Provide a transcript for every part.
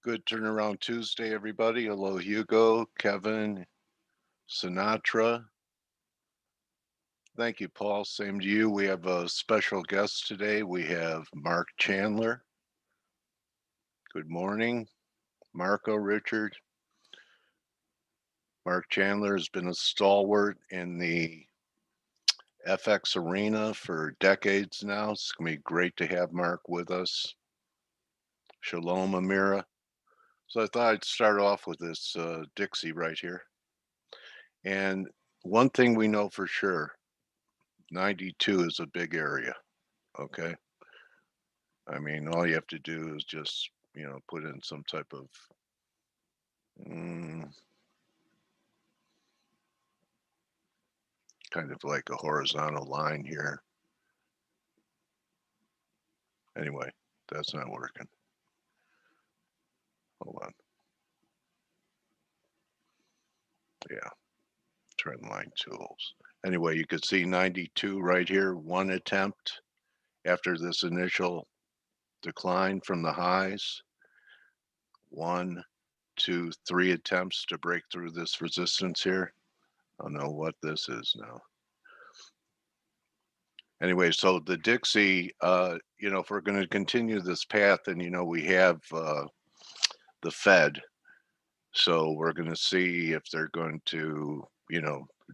Good turnaround Tuesday, everybody. Hello, Hugo, Kevin, Sinatra. Thank you, Paul. Same to you. We have a special guest today. We have Mark Chandler. Good morning, Marco, Richard. Mark Chandler has been a stalwart in the FX arena for decades now. It's going to be great to have Mark with us. Shalom, Amira. So I thought I'd start off with this Dixie right here. And one thing we know for sure, 92 is a big area. Okay. I mean, all you have to do is just, put in some type of mm, kind of like a horizontal line here. Anyway, that's not working. Hold on. Yeah. Trend line tools. Anyway, you could see 92 right here, one attempt after this initial decline from the highs. One, two, three attempts to break through this resistance here. I don't know what this is now. Anyway, so the Dixie, if we're going to continue this path, and we have the Fed, so we're going to see if they're going to,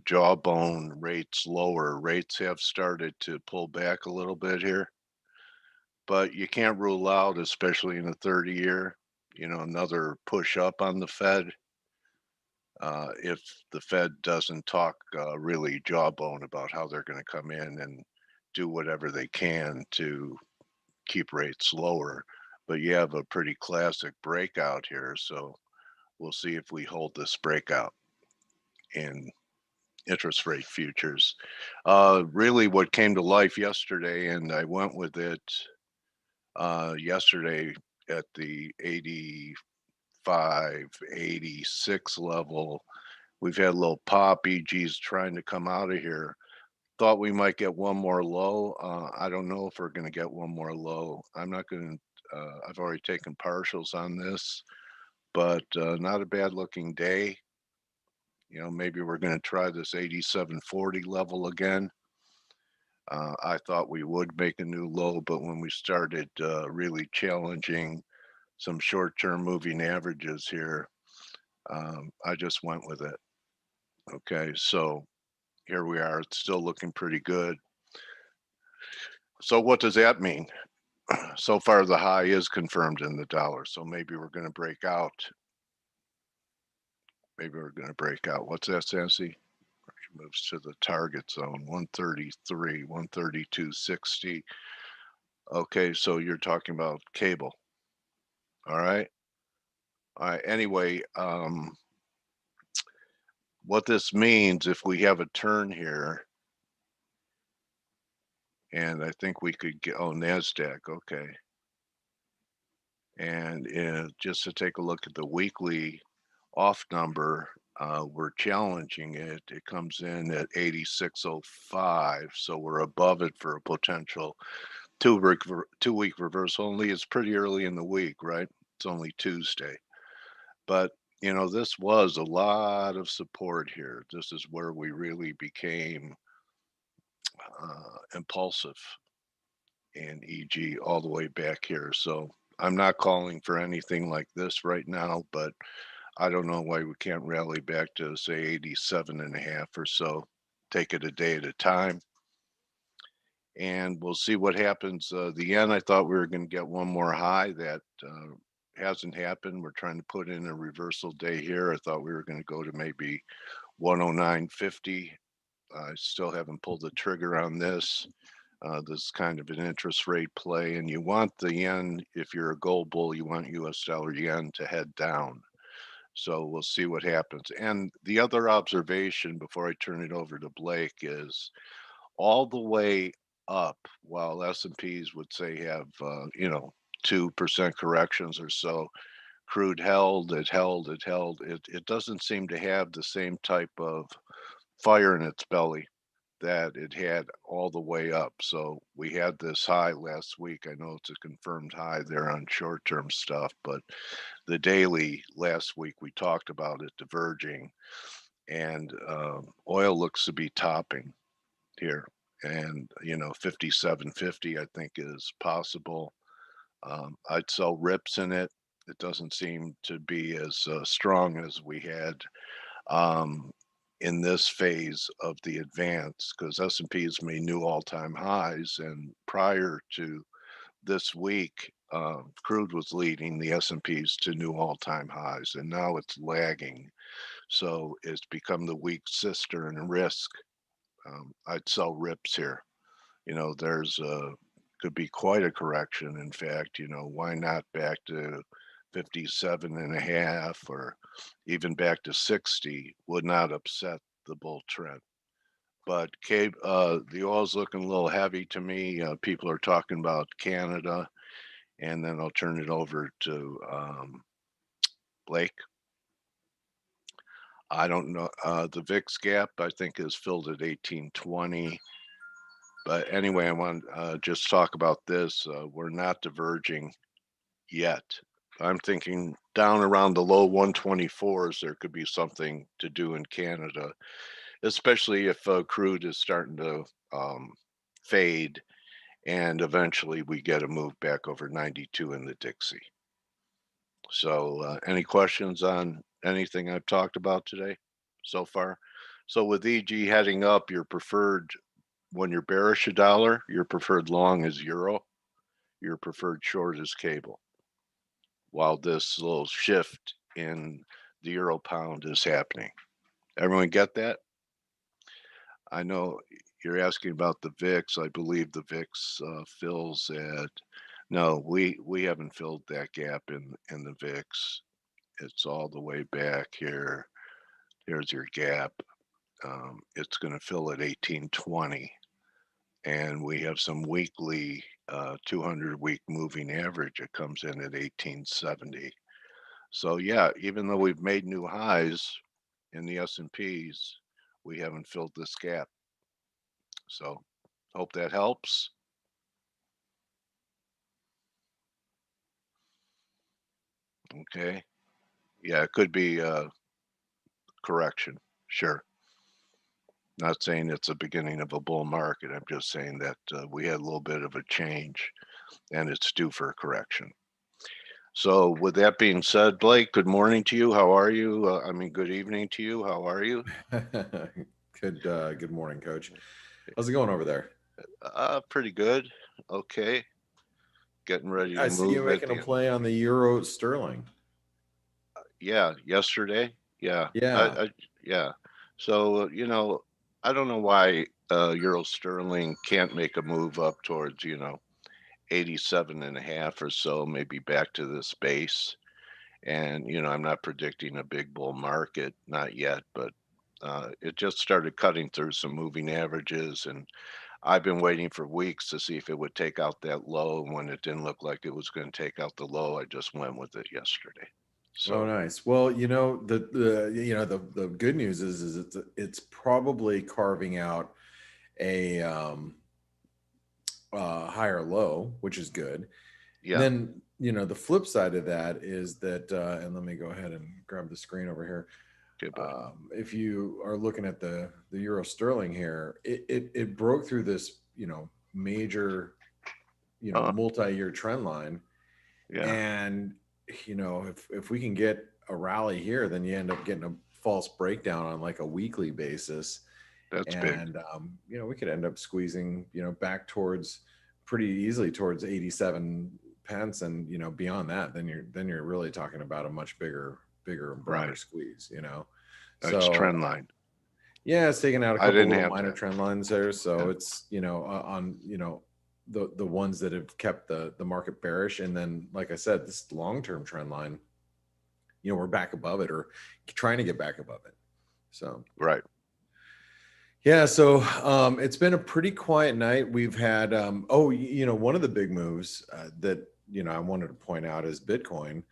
jawbone rates lower. Rates have started to pull back a little bit here, but you can't rule out, especially in the 30-year, another push up on the Fed. If the Fed doesn't talk really jawbone about how they're going to come in and do whatever they can to keep rates lower. But you have a pretty classic breakout here, so we'll see if we hold this breakout in interest rate futures. Really, what came to life yesterday, and I went with it yesterday at the 85, 86 level. We've had a little pop. EG's trying to come out of here. Thought we might get one more low. I don't know if we're going to get one more low. I'm not going to, I've already taken partials on this, but not a bad looking day. Maybe we're going to try this 87.40 level again. I thought we would make a new low, but when we started really challenging some short-term moving averages here, I just went with it. Okay, so here we are. It's still looking pretty good. So what does that mean? So far, the high is confirmed in the dollar. So maybe we're going to break out. Maybe we're going to break out. What's that, Sassy? Moves to the target zone, 133, 132.60. Okay, so you're talking about cable. All right. All right. Anyway, what this means, if we have a turn here, and I think we could get, NASDAQ, okay. And just to take a look at the weekly off number, we're challenging it. It comes in at 86.05, so we're above it for a potential two-week reversal. Only it's pretty early in the week, right? It's only Tuesday. But, this was a lot of support here. This is where we really became impulsive in EG all the way back here. So I'm not calling for anything like this right now, but I don't know why we can't rally back to, say, 87.5 or so. Take it a day at a time. And we'll see what happens. The yen, I thought we were going to get one more high. That hasn't happened. We're trying to put in a reversal day here. I thought we were going to go to maybe 109.50. I still haven't pulled the trigger on this. This is kind of an interest rate play. And you want the yen, if you're a gold bull, you want US dollar yen to head down. So we'll see what happens. And the other observation before I turn it over to Blake is all the way up, while S&Ps would say have, 2% corrections or so, crude held, it doesn't seem to have the same type of fire in its belly that it had all the way up. So we had this high last week. I know it's a confirmed high there on short-term stuff, but the daily last week we talked about it diverging, and oil looks to be topping here. And 57.50 I think is possible. I'd sell rips in it. It doesn't seem to be as strong as we had um, in this phase of the advance, because S&P has made new all-time highs, and prior to this week, crude was leading the S&Ps to new all-time highs, and now it's lagging. So it's become the weak sister in risk. I'd sell rips here. There's could be quite a correction. In fact, why not back to 57 and a half, or even back to 60 would not upset the bull trend. But the oil's looking a little heavy to me. People are talking about Canada, and then I'll turn it over to Blake. I don't know. The VIX gap, I think, is filled at 1820. But anyway, I want to just talk about this. We're not diverging yet. I'm thinking down around the low 124s, there could be something to do in Canada, especially if crude is starting to fade, and eventually we get a move back over 92 in the Dixie. So any questions on anything I've talked about today so far? So with EG heading up, your preferred, when you're bearish a dollar, your preferred long is euro, your preferred short is cable, while this little shift in the euro pound is happening. Everyone get that? I know you're asking about the VIX. I believe the VIX fills at, no, we haven't filled that gap in the VIX. It's all the way back here. There's your gap. It's going to fill at 1820, and we have some weekly 200-week moving average. It comes in at 1870. So yeah, even though we've made new highs in the S&Ps, we haven't filled this gap. So hope that helps. Okay. Yeah, it could be a correction. Sure. Not saying it's the beginning of a bull market. I'm just saying that we had a little bit of a change, and it's due for a correction. So with that being said, Blake, good morning to you. How are you? Good evening to you. How are you? Good morning, Coach. How's it going over there? Pretty good. Okay. Getting ready I to see you move at making a the, play on the Euro Sterling. yeah, yesterday. Yeah. Yeah. Yeah. So, I don't know why Euro Sterling can't make a move up towards, 87 and a half or so, maybe back to this base. And, I'm not predicting a big bull market, not yet, but it just started cutting through some moving averages. And I've been waiting for weeks to see if it would take out that low. And when it didn't look like it was going to take out the low, I just went with it yesterday. Oh, So, nice. Well, the good news is it's probably carving out a higher low, which is good. yeah, Then the flip side of that is that, and let me go ahead and grab the screen over here. okay, buddy. If you are looking at the euro sterling here, it broke through this major Uh, multi-year trend line, yeah, and if we can get a rally here, then you end up getting a false breakdown on like a weekly basis, that's big. and we could end up squeezing back towards pretty easily towards 87 pence, and beyond that, then you're really talking about a much bigger and broader Right. squeeze. Nice So trend line. yeah, it's taken out a I couple didn't little have minor that. trend lines there. So Yeah. it's on the ones that have kept the market bearish, and then like I said, this long term trend line, we're back above it or trying to get back above it. So Right. yeah, so it's been a pretty quiet night. We've had one of the big moves that I wanted to point out is Bitcoin,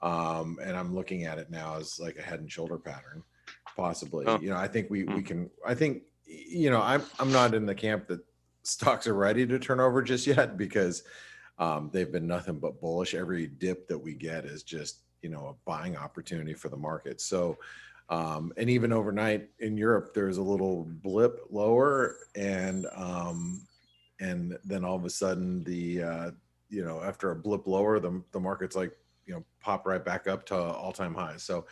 and I'm looking at it now as like a head and shoulder pattern, possibly. Oh, I think we hmm. can. I think I'm not in the camp that stocks are ready to turn over just yet, because they've been nothing but bullish. Every dip that we get is just, a buying opportunity for the market. So, and even overnight in Europe, there's a little blip lower, and then all of a sudden after a blip lower, the market's like, pop right back up to all-time highs. So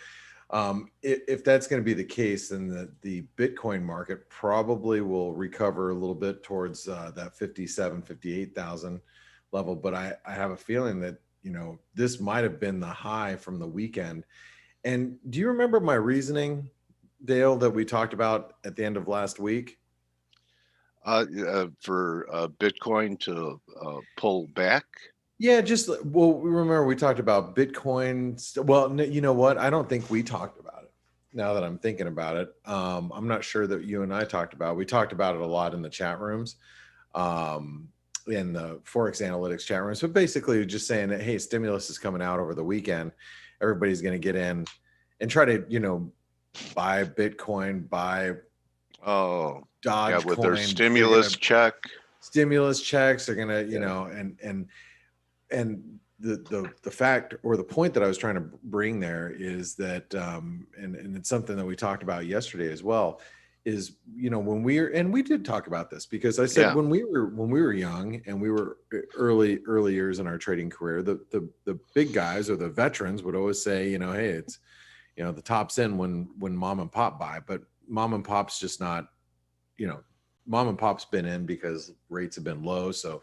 if that's going to be the case, then the Bitcoin market probably will recover a little bit towards that 57, 58,000 level. But I have a feeling that, this might have been the high from the weekend. And do you remember my reasoning, Dale, that we talked about at the end of last week? For Bitcoin to pull back. Yeah, remember we talked about Bitcoin. Well, you know what? I don't think we talked about it. Now that I'm thinking about it, I'm not sure that you and I talked about. We talked about it a lot in the chat rooms, in the Forex Analytics chat rooms. But basically, just saying that, hey, stimulus is coming out over the weekend. Everybody's going to get in and try to, buy Bitcoin, buy Oh, yeah, with their Dogecoin. stimulus check. Stimulus checks. They're going to, Yeah. and the fact, or the point that I was trying to bring there, is that and it's something that we talked about yesterday as well, is, when we did talk about this, because I said, Yeah. when we were young and we were early years in our trading career, the big guys or the veterans would always say, hey, it's, the top's in when mom and pop buy. But mom and pop's just not, mom and pop's been in because rates have been low. So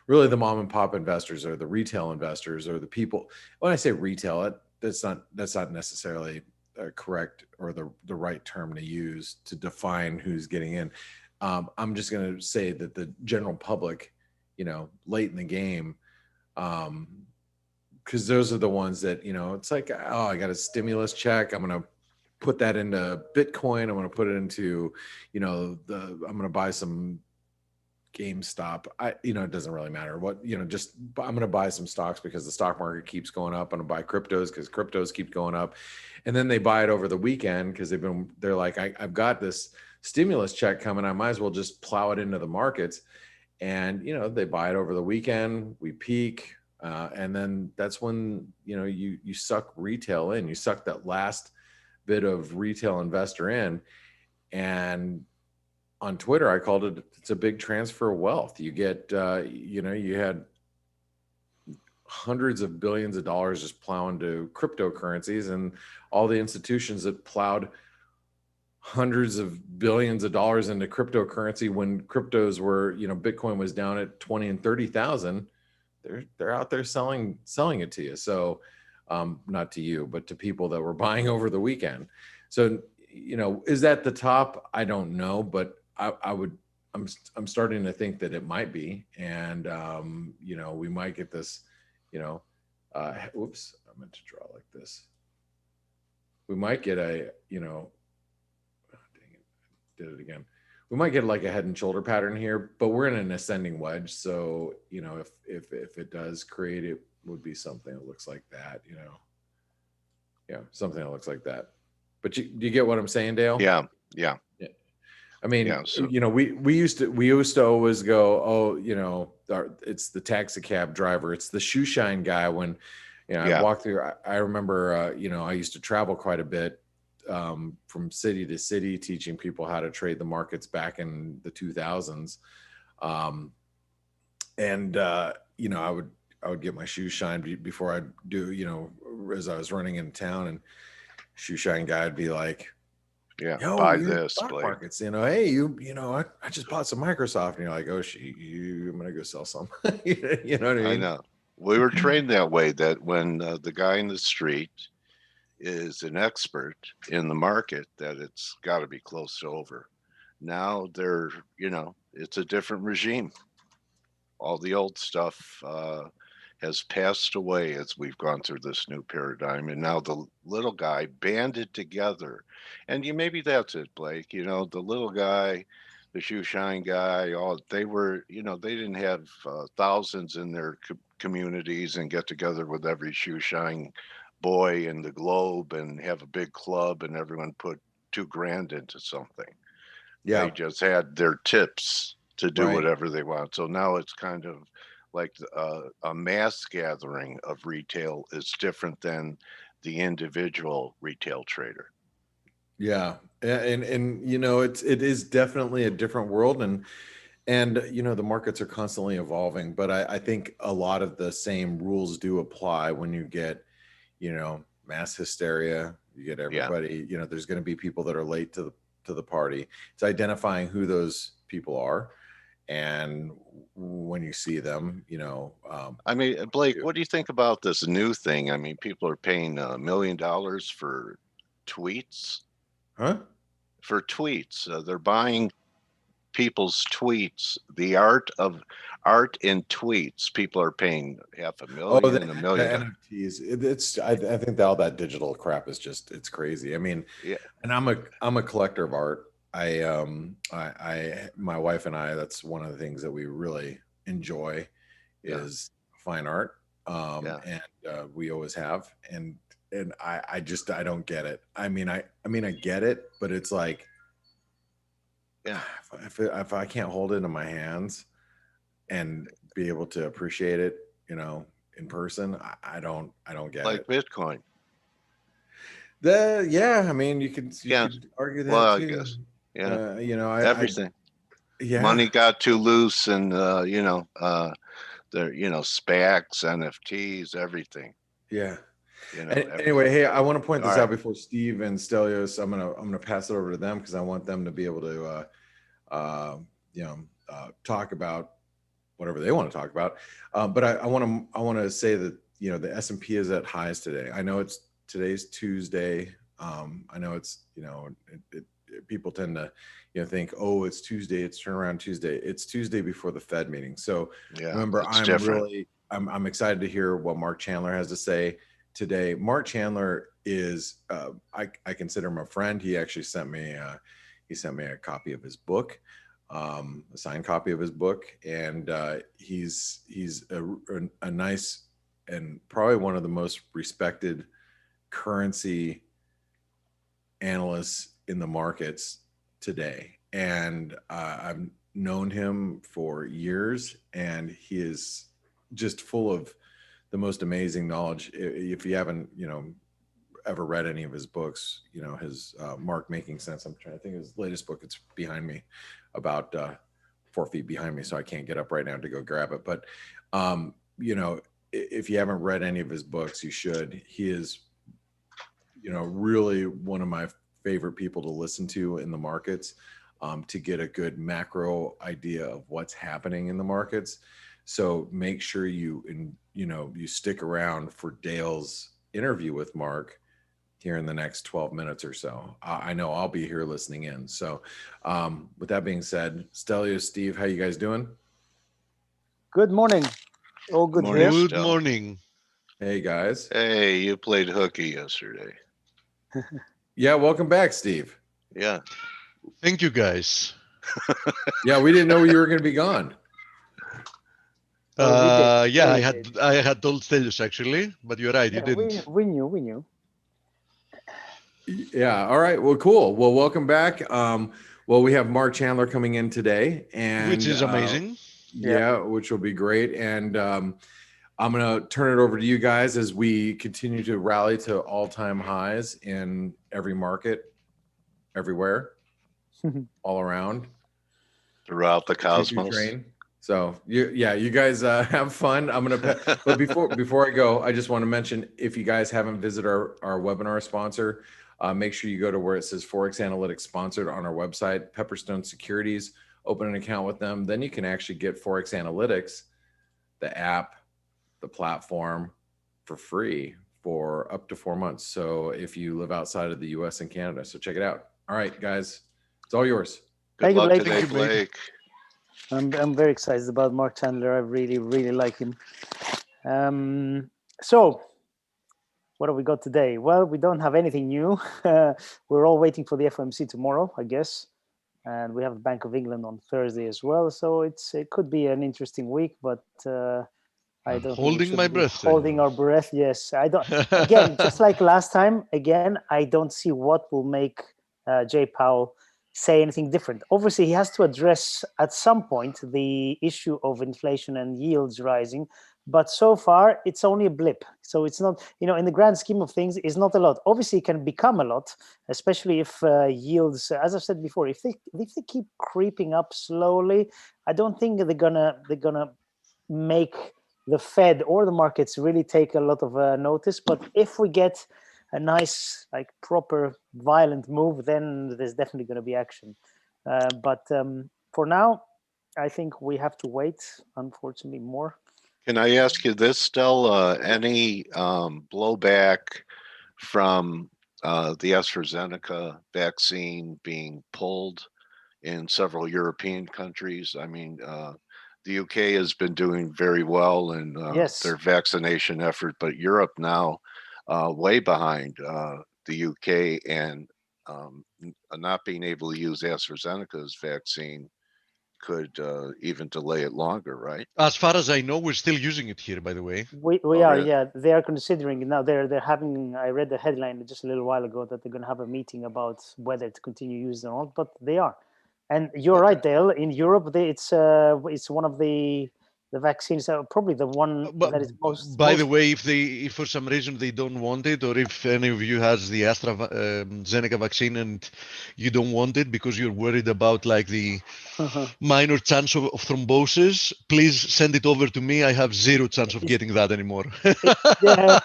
really, the mom and pop investors are the retail investors, or the people. When I say retail, that's not necessarily correct, or the right term to use to define who's getting in. I'm just going to say that the general public, late in the game, because those are the ones that, it's like, oh, I got a stimulus check, I'm going to put that into Bitcoin, I'm going to put it into, I'm going to buy some GameStop. It doesn't really matter what, just I'm going to buy some stocks because the stock market keeps going up. I'm going to buy cryptos because cryptos keep going up. And then they buy it over the weekend because they're like, I've got this stimulus check coming. I might as well just plow it into the markets. And, they buy it over the weekend, we peak. And then that's when, you suck retail in, you suck that last bit of retail investor in. And on Twitter, I called it's a big transfer of wealth. You get, you had hundreds of billions of dollars just plow into cryptocurrencies, and all the institutions that plowed hundreds of billions of dollars into cryptocurrency when cryptos were, Bitcoin was down at 20 and 30,000. They're out there selling it to you. So, not to you, but to people that were buying over the weekend. So, is that the top? I don't know, but I'm starting to think that it might be. And, we might get this, whoops, I meant to draw like this. We might get a, oh, dang it, did it again. We might get like a head and shoulder pattern here, but we're in an ascending wedge. So, if it does create, it would be something that looks like that, yeah, something that looks like that. But do you get what I'm saying, Dale? Yeah. I mean, Yeah, so, we used to always go, oh, it's the taxi cab driver, it's the shoe shine guy. When, I walked through, I remember, I used to travel quite a bit, from city to city, teaching people how to trade the markets back in the 2000s. I would get my shoes shined before I'd do, as I was running in town, and shoe shine guy would be like, yeah, yo, buy you're in this, stock Blake. markets, hey, I just bought some Microsoft, and you're like, oh, I'm gonna go sell some. You know what I mean? I know. We were trained that way, that when the guy in the street is an expert in the market, that it's got to be close to over. Now it's a different regime. All the old stuff has passed away as we've gone through this new paradigm, and now the little guy banded together. And maybe that's it, Blake. The little guy, the shoe shine guy, all they were, they didn't have thousands in their communities and get together with every shoe shine boy in the globe and have a big club and everyone put $2,000 into something. Yeah. They just had their tips to do Right. whatever they want. So now it's kind of like a mass gathering of retail is different than the individual retail trader. Yeah. And it is definitely a different world, and the markets are constantly evolving, but I think a lot of the same rules do apply when you get, mass hysteria. You get Yeah. everybody, there's going to be people that are late to the party. It's identifying who those people are, and when you see them, I mean, Blake, what do you think about this new thing? I mean, people are paying $1 million for tweets. huh? For tweets, they're buying people's tweets. The art in tweets. People are paying half a Oh, the, million, $1 the million. NFTs. I think that all that digital crap is just, it's crazy. I mean, Yeah, and I'm a collector of art. My wife and I, that's one of the things that we really enjoy yeah, is fine art. yeah. And we always have. And I don't get it. I get it, but it's like, Yeah. if I can't hold it in my hands and be able to appreciate it, in person, I don't get Like it. Bitcoin. Yeah, I mean, you Yeah. could argue that Well, I too. guess. Yeah. I Everything. yeah, Money got too loose, and SPACs, NFTs, everything. yeah. And Everything. anyway, hey, I want to point All this right. out before Steve and Stelios. I'm gonna pass it over to them because I want them to be able to talk about whatever they want to talk about. But I want to say that the S&P is at highs today. I know today's Tuesday. I know it's people tend to think, oh, it's Tuesday, it's turnaround Tuesday. It's Tuesday before the Fed meeting. So Yeah. remember, It's different. I'm excited to hear what Mark Chandler has to say today. Mark Chandler is I consider him a friend. He actually sent me a copy of his book, a signed copy of his book, and he's a nice and probably one of the most respected currency analysts in the markets today. And I've known him for years, and he is just full of the most amazing knowledge. If you haven't, ever read any of his books, his Mark Making Sense, I'm trying to think of his latest book. It's behind me, about 4 feet behind me, so I can't get up right now to go grab it. But if you haven't read any of his books, you should. He is really one of my favorite people to listen to in the markets, to get a good macro idea of what's happening in the markets. So make sure you stick around for Dale's interview with Mark here in the next 12 minutes or so. I know I'll be here listening in. So with that being said, Stelios, Steve, how you guys doing? Good morning. All good Morning, here. Steve. Good morning. Hey guys. Hey, you played hooky yesterday. Yeah, welcome back, Steve. Yeah. Thank you, guys. Yeah, we didn't know you were going to be gone. Oh, we did. Yeah, We I had told Stelios actually, but you're right, you Yeah, didn't. we knew. Yeah. All right. Well, cool. Well, welcome back. Well, we have Mark Chandler coming in today, and Which is amazing. yeah, which will be great. And I'm going to turn it over to you guys as we continue to rally to all-time highs in every market, everywhere, all around. Throughout the Choo-choo cosmos. train. So you guys have fun. I'm gonna, but before I go, I just want to mention, if you guys haven't visited our webinar sponsor, make sure you go to where it says Forex Analytics sponsored on our website, Pepperstone Securities. Open an account with them, then you can actually get Forex Analytics, the app, the platform, for free for up to 4 months. So if you live outside of the US and Canada, so check it out. All right, guys, it's all yours. Good Thank you, luck Blake. today, Thank you, Blake. Blake. I'm very excited about Mark Chandler. I really, really like him. So what have we got today? Well, we don't have anything new. We're all waiting for the FOMC tomorrow, I guess. And we have the Bank of England on Thursday as well. So it could be an interesting week, but I I'm don't think we holding should my be breath. holding our breath. Yes, I don't. Again, just like last time, I don't see what will make Jay Powell say anything different. Obviously, he has to address at some point the issue of inflation and yields rising, but so far it's only a blip. So it's not, in the grand scheme of things, it's not a lot. Obviously, it can become a lot, especially if yields, as I've said before, if they keep creeping up slowly, I don't think they're gonna make the Fed or the markets really take a lot of notice. But if we get a nice, proper violent move, then there's definitely going to be action. But for now, I think we have to wait, unfortunately, more. Can I ask you this, Stella? Any blowback from the AstraZeneca vaccine being pulled in several European countries? I mean, the UK has been doing very well in Yes. their vaccination effort, but Europe now way behind the UK, and not being able to use AstraZeneca's vaccine could even delay it longer, right? As far as I know, we're still using it here, by the way. We Oh, are, really? yeah. They are considering it now. They're having. I read the headline just a little while ago that they're going to have a meeting about whether to continue using or not. But they are, and you're right, Dale. In Europe, it's one of the vaccines, probably the one that is most. By the way, if for some reason they don't want it, or if any of you has the AstraZeneca vaccine and you don't want it because you're worried about like the minor chance of thrombosis, please send it over to me. I have 0 chance of getting that anymore. Yeah,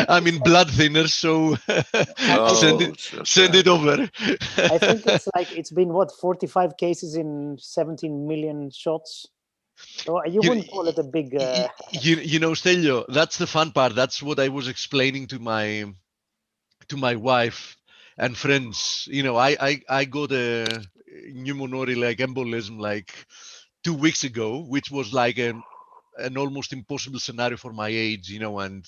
I'm in blood thinners, so send it over. I think it's been what, 45 cases in 17 million shots. So you wouldn't call it a big. Stelio, that's the fun part. That's what I was explaining to my wife and friends. I got a pulmonary embolism 2 weeks ago, which was like an almost impossible scenario for my age, and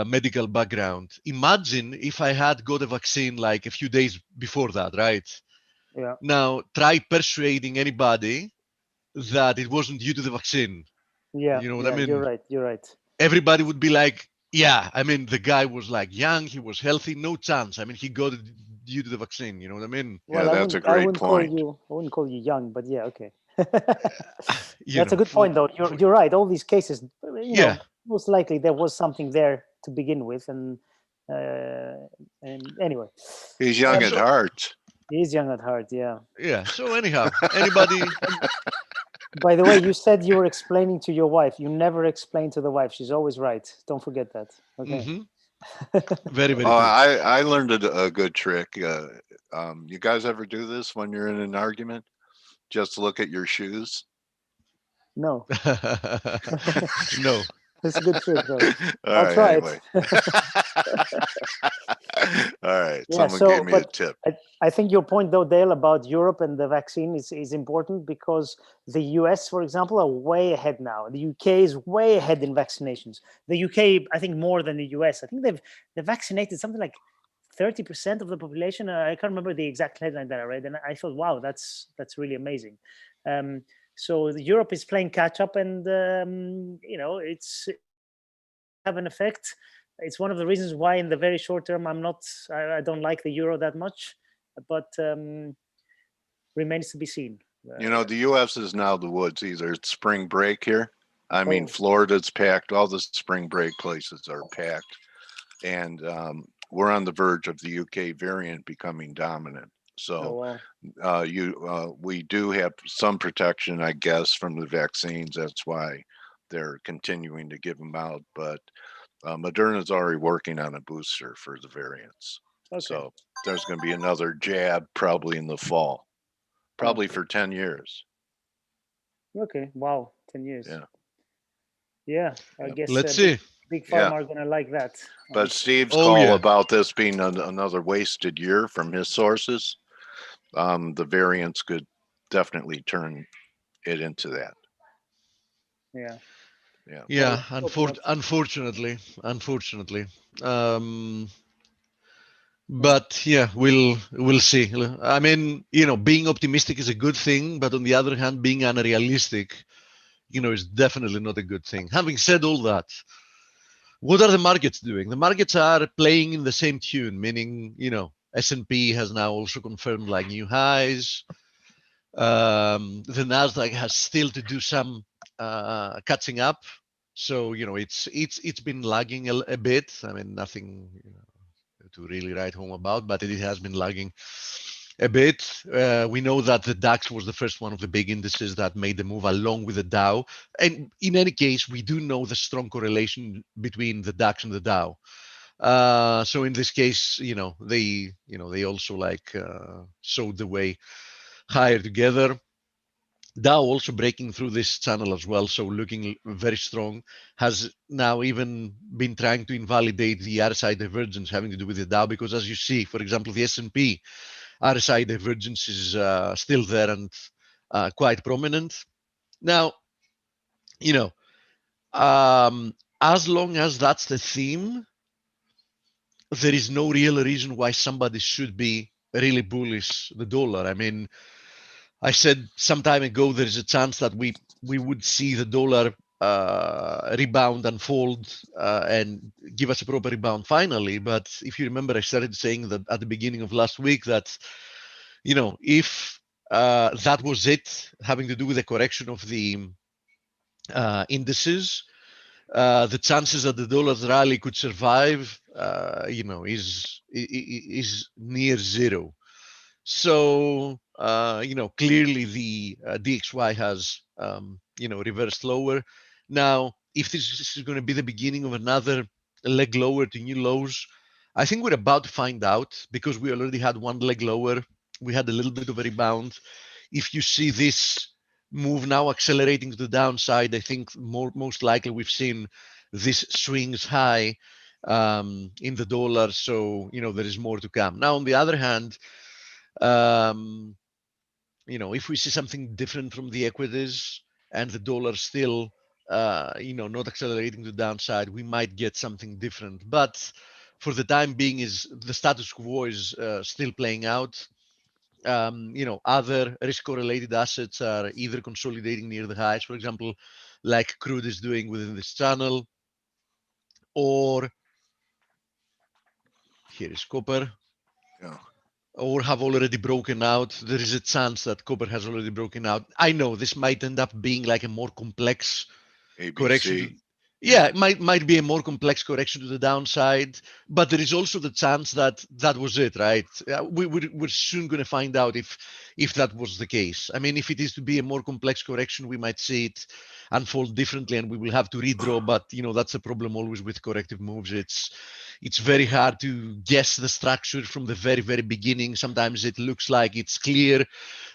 medical background. Imagine if I had got a vaccine like a few days before that, right? Yeah. Now try persuading anybody that it wasn't due to the vaccine. Yeah. You know what I mean? You're right. You're right. Everybody would be like, yeah, I mean, the guy was young, he was healthy, no chance. I mean, he got it due to the vaccine. You know what I mean? Well, yeah, that's a great point. I wouldn't call you young, but yeah, okay. That's a good point, though. You're right. All these cases, most likely there was something there to begin with, and anyway. He's young at heart. He's young at heart, yeah. Yeah. So anyhow, anybody. By the way, you said you were explaining to your wife. You never explain to the wife. She's always right. Don't forget that. Okay. Very, very good. I learned a good trick. You guys ever do this when you're in an argument? Just look at your shoes? No. No. That's a good trick, though. I'll try anyway. All right. Yeah, Someone gave me a tip. I think your point, though, Dale, about Europe and the vaccine is important, because the US, for example, are way ahead now. The UK is way ahead in vaccinations. The UK, I think, more than the US. I think they've vaccinated something like 30% of the population. I can't remember the exact headline that I read, and I thought, wow, that's really amazing. So Europe is playing catch up, and it's have an effect. It's one of the reasons why, in the very short term, I don't like the euro that much, but remains to be seen. The U.S. is now the woods. Either it's spring break here. I mean, Florida's packed. All the spring break places are packed, and we're on the verge of the UK variant becoming dominant. So we do have some protection, I guess, from the vaccines. That's why they're continuing to give them out. But Moderna's already working on a booster for the variants. Okay. So there's going to be another jab probably in the fall, probably for 10 years. Okay. Wow. 10 years. Yeah. Yeah. I guess. Let's see. Big Pharma are going to like that. But Steve's call about this being another wasted year from his sources, the variants could definitely turn it into that. Yeah. Yeah. Unfortunately. But yeah, we'll see. I mean, being optimistic is a good thing, but on the other hand, being unrealistic, is definitely not a good thing. Having said all that, what are the markets doing? The markets are playing in the same tune, meaning, S&P has now also confirmed like new highs. The Nasdaq has still to do some catching up. So it's been lagging a bit. I mean, nothing to really write home about, but it has been lagging a bit. We know that the DAX was the first one of the big indices that made the move along with the Dow. And in any case, we do know the strong correlation between the DAX and the Dow. So in this case, they also showed the way higher together. Dow also breaking through this channel as well, so looking very strong, has now even been trying to invalidate the RSI divergence having to do with the Dow, because as you see, for example, the S&P RSI divergence is still there and quite prominent. Now, as long as that's the theme, there is no real reason why somebody should be really bullish the dollar. I mean, I said some time ago there is a chance that we would see the dollar rebound, unfold, and give us a proper rebound finally. But if you remember, I started saying that at the beginning of last week that, if that was it, having to do with the correction of the indices, the chances that the dollar's rally could survive, is near zero. So, clearly the DXY has, reversed lower. Now, if this is going to be the beginning of another leg lower to new lows, I think we're about to find out, because we already had one leg lower. We had a little bit of a rebound. If you see this move now accelerating to the downside, I think most likely we've seen this swings high in the dollar. So, there is more to come. Now, on the other hand, if we see something different from the equities and the dollar still, not accelerating to the downside, we might get something different. But for the time being, is the status quo is still playing out. Other risk-correlated assets are either consolidating near the highs, for example, like crude is doing within this channel, or here is copper. Yeah. Or have already broken out. There is a chance that copper has already broken out. I know this might end up being like a more complex correction. ABC. Yeah, it might be a more complex correction to the downside, but there is also the chance that that was it, right? We're soon going to find out if that was the case. I mean, if it is to be a more complex correction, we might see it unfold differently, and we will have to redraw. But that's a problem always with corrective moves. It's very hard to guess the structure from the very, very beginning. Sometimes it looks like it's clear,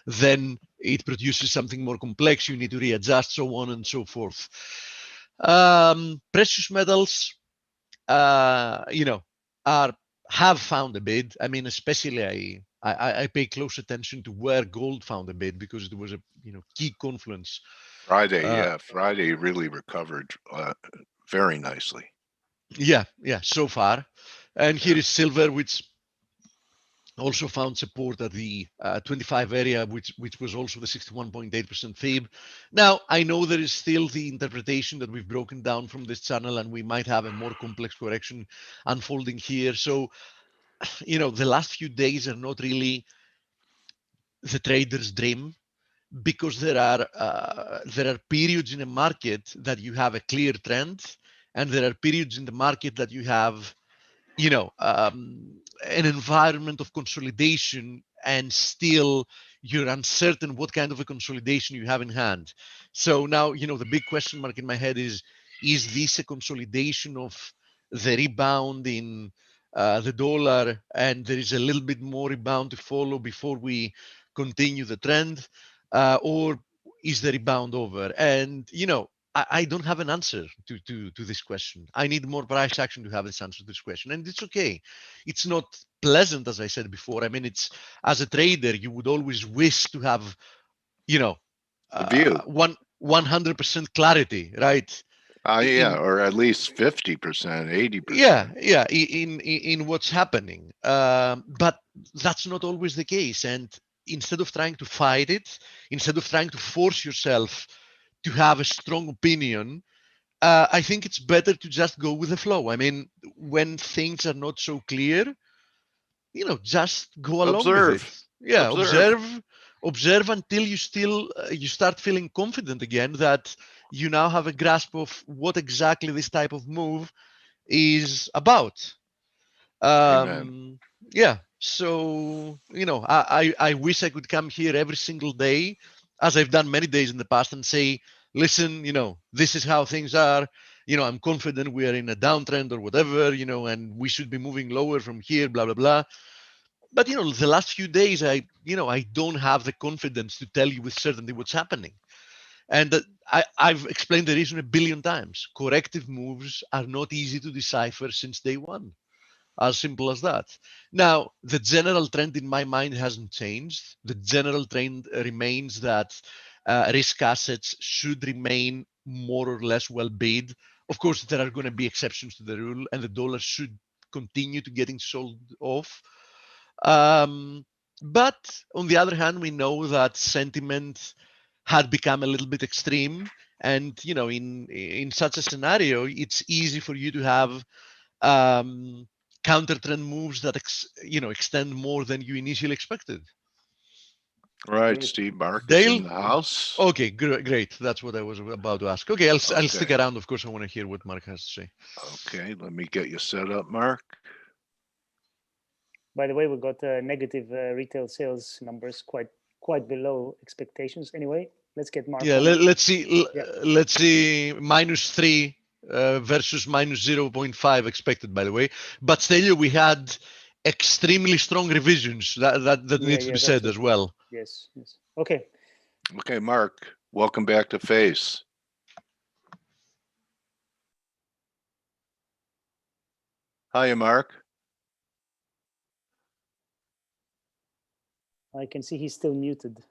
then it produces something more complex. You need to readjust, so on and so forth. Precious metals, have found a bid. I mean, especially I pay close attention to where gold found a bid, because there was a key confluence. Friday really recovered very nicely. Yeah, so far. And here is silver, which also found support at the 25 area, which was also the 61.8% fib. Now, I know there is still the interpretation that we've broken down from this channel, and we might have a more complex correction unfolding here. So, the last few days are not really the trader's dream, because there are periods in a market that you have a clear trend, and there are periods in the market that you have an environment of consolidation, and still you're uncertain what kind of a consolidation you have in hand. So now, the big question mark in my head is this a consolidation of the rebound in the dollar, and there is a little bit more rebound to follow before we continue the trend, or is the rebound over? And I don't have an answer to this question. I need more price action to have this answer to this question, and it's okay. It's not pleasant, as I said before. I mean, it's, as a trader, you would always wish to have, A view. 100% clarity, right? Or at least 50%, 80%. Yeah, in what's happening. But that's not always the case. And instead of trying to fight it, instead of trying to force yourself to have a strong opinion, I think it's better to just go with the flow. I mean, when things are not so clear, just go along Observe. with it. Yeah, Observe. observe until you start feeling confident again that you now have a grasp of what exactly this type of move is about. Amen. Yeah, so I wish I could come here every single day, as I've done many days in the past, and say, listen, this is how things are. I'm confident we are in a downtrend or whatever, and we should be moving lower from here, blah blah blah. But the last few days, I don't have the confidence to tell you with certainty what's happening. And I've explained the reason a billion times. Corrective moves are not easy to decipher since day one. As simple as that. Now, the general trend in my mind hasn't changed. The general trend remains that risk assets should remain more or less well bid. Of course, there are going to be exceptions to the rule, and the dollar should continue to getting sold off. But on the other hand, we know that sentiment had become a little bit extreme, and in such a scenario, it's easy for you to have counter trend moves that extend more than you initially expected. All right, Great. Steve Mark is Dale? in the house. Okay, great. That's what I was about to ask. Okay, I'll stick Okay. around. Of course, I want to hear what Mark has to say. Okay, let me get you set up, Mark. By the way, we got negative retail sales numbers, quite below expectations. Anyway, let's get Mark. Yeah, let's see. Yeah. Let's see. -3 versus -0.5 expected, by the way. But still, we had extremely strong revisions. That needs to be said as well. Yes. Okay. Okay, Mark, welcome back to Face. Hiya, Mark. I can see he's still muted.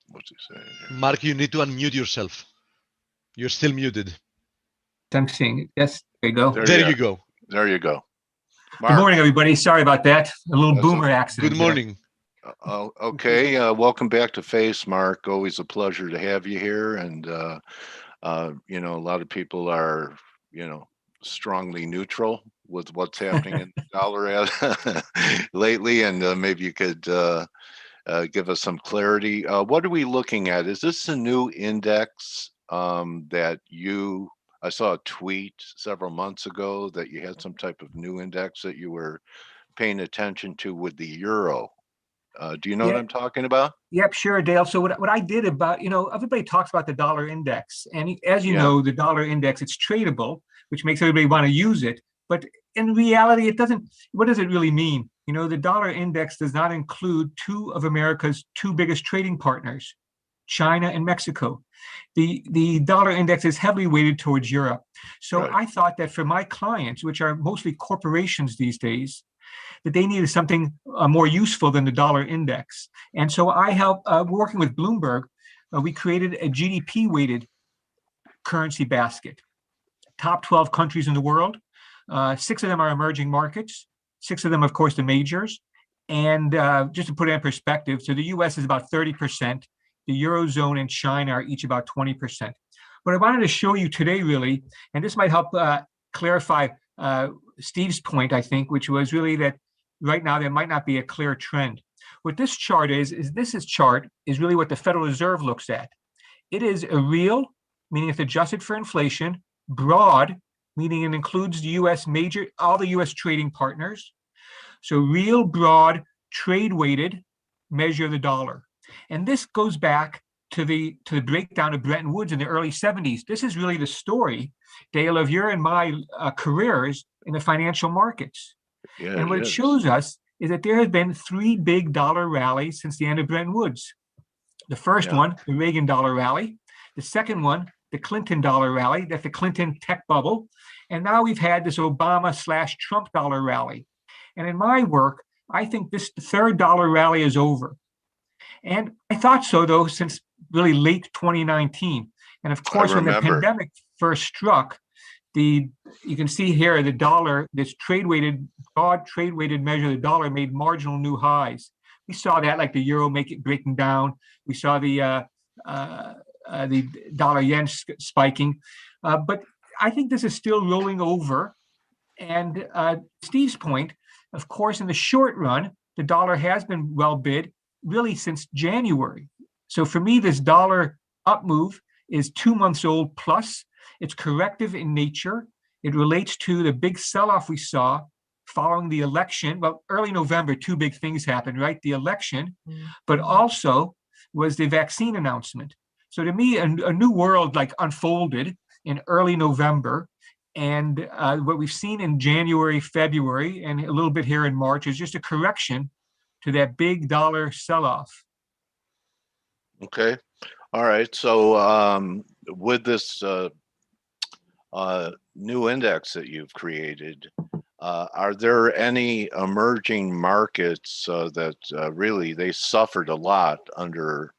What's he saying here? Mark, you need to unmute yourself. You're still muted. I'm seeing it. Yes, there you go. There you go. There you go. Good morning, everybody. Sorry about that. A little That's boomer okay. accident. Good morning. Okay, welcome back to Face, Mark. Always a pleasure to have you here. And, a lot of people are, strongly neutral with what's happening in the dollar lately. And maybe you could give us some clarity. What are we looking at? Is this a new index that I saw a tweet several months ago that you had some type of new index that you were paying attention to with the euro? Do you know what I'm talking about? Yep, sure, Dale. So what I did about, everybody talks about the dollar index. And as you know, the dollar index, it's tradable, which makes everybody want to use it. But in reality, it doesn't. What does it really mean? The dollar index does not include two of America's two biggest trading partners, China and Mexico. The dollar index is heavily weighted towards Europe. So I thought that for my clients, which are mostly corporations these days, that they needed something more useful than the dollar index. And so I helped, working with Bloomberg, we created a GDP-weighted currency basket. Top 12 countries in the world. 6 of them are emerging markets. 6 of them, of course, the majors. And just to put it in perspective, so the US is about 30%. The Eurozone and China are each about 20%. What I wanted to show you today, really, and this might help clarify Steve's point, I think, which was really that right now there might not be a clear trend. What this chart is this chart is really what the Federal Reserve looks at. It is a real, meaning it's adjusted for inflation, broad, meaning it includes the all the US trading partners. So real, broad, trade-weighted measure of the dollar. And this goes back to the breakdown of Bretton Woods in the early 70s. This is really the story, Dale, of your and my careers in the financial markets. Yeah, and what it shows us is that there have been 3 big dollar rallies since the end of Bretton Woods. The first one, the Reagan dollar rally. The second one, the Clinton dollar rally. That's the Clinton tech bubble. And now we've had this Obama/Trump dollar rally. And in my work, I think this third dollar rally is over. And I thought so, though, since really late 2019. And of course, when the pandemic first struck, you can see here the dollar, this broad trade-weighted measure of the dollar made marginal new highs. We saw that, like the euro breaking down. We saw the dollar yen spiking. But I think this is still rolling over. And Steve's point, of course, in the short run, the dollar has been well bid really since January. So for me, this dollar up move is 2 months old plus. It's corrective in nature. It relates to the big sell-off we saw following the election. Well, early November, two big things happened, right? The election, but also was the vaccine announcement. So to me, a new world like unfolded in early November. And what we've seen in January, February, and a little bit here in March is just a correction to that big dollar sell-off. Okay. All right. So with this new index that you've created, are there any emerging markets that really they suffered a lot under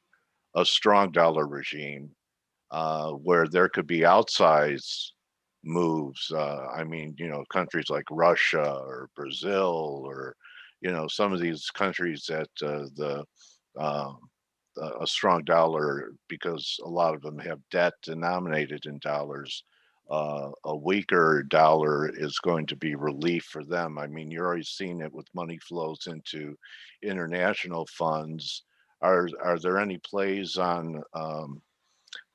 a strong dollar regime, where there could be outsized moves? I mean, countries like Russia or Brazil, or some of these countries that a strong dollar, because a lot of them have debt denominated in dollars. A weaker dollar is going to be relief for them. I mean, you're already seeing it with money flows into international funds. Are there any plays on